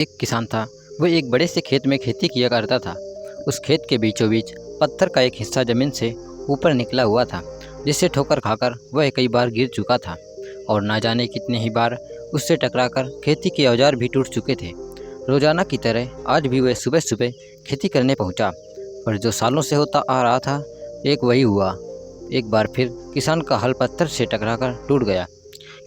एक किसान था। वह एक बड़े से खेत में खेती किया करता था। उस खेत के बीचों बीच पत्थर का एक हिस्सा जमीन से ऊपर निकला हुआ था, जिससे ठोकर खाकर वह कई बार गिर चुका था और ना जाने कितने ही बार उससे टकराकर खेती के औजार भी टूट चुके थे। रोजाना की तरह आज भी वह सुबह सुबह खेती करने पहुंचा, पर जो सालों से होता आ रहा था, एक वही हुआ। एक बार फिर किसान का हल पत्थर से टकराकर टूट गया।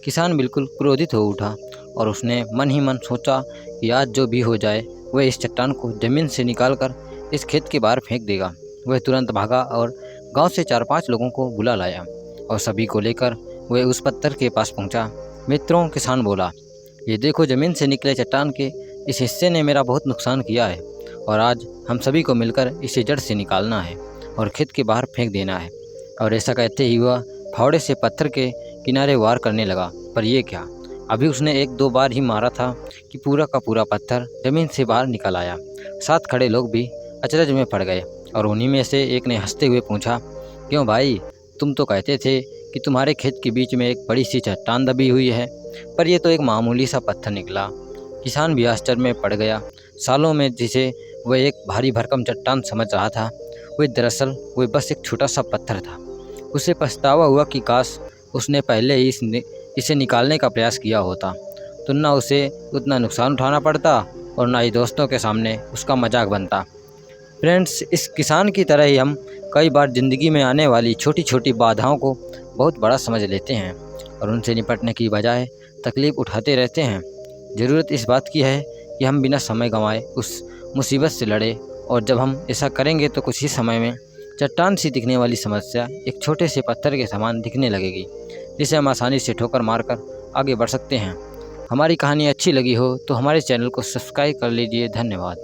किसान बिल्कुल क्रोधित हो उठा और उसने मन ही मन सोचा कि आज जो भी हो जाए वह इस चट्टान को जमीन से निकालकर इस खेत के बाहर फेंक देगा। वह तुरंत भागा और गांव से 4-5 लोगों को बुला लाया और सभी को लेकर वह उस पत्थर के पास पहुंचा। मित्रों, किसान बोला, ये देखो, जमीन से निकले चट्टान के इस हिस्से ने मेरा बहुत नुकसान किया है और आज हम सभी को मिलकर इसे जड़ से निकालना है और खेत के बाहर फेंक देना है। और ऐसा कहते ही वह फावड़े से पत्थर के किनारे वार करने लगा। पर यह क्या, अभी उसने 1-2 बार ही मारा था कि पूरा का पूरा पत्थर जमीन से बाहर निकल आया। साथ खड़े लोग भी अचरज में पड़ गए और उन्हीं में से एक ने हंसते हुए पूछा, क्यों भाई, तुम तो कहते थे कि तुम्हारे खेत के बीच में एक बड़ी सी चट्टान दबी हुई है, पर यह तो एक मामूली सा पत्थर निकला। किसान भी आश्चर्य में पड़ गया। सालों में जिसे वह एक भारी भरकम चट्टान समझ रहा था, वह बस एक छोटा सा पत्थर था। उसे पछतावा हुआ कि काश उसने पहले ही इसे निकालने का प्रयास किया होता, तो ना उसे उतना नुकसान उठाना पड़ता और ना ही दोस्तों के सामने उसका मजाक बनता। फ्रेंड्स, इस किसान की तरह ही हम कई बार ज़िंदगी में आने वाली छोटी छोटी बाधाओं को बहुत बड़ा समझ लेते हैं और उनसे निपटने की बजाय तकलीफ़ उठाते रहते हैं। ज़रूरत इस बात की है कि हम बिना समय गंवाए उस मुसीबत से लड़े, और जब हम ऐसा करेंगे तो कुछ ही समय में चट्टान सी दिखने वाली समस्या एक छोटे से पत्थर के समान दिखने लगेगी, जिसे हम आसानी से ठोकर मारकर आगे बढ़ सकते हैं। हमारी कहानी अच्छी लगी हो तो हमारे चैनल को सब्सक्राइब कर लीजिए। धन्यवाद।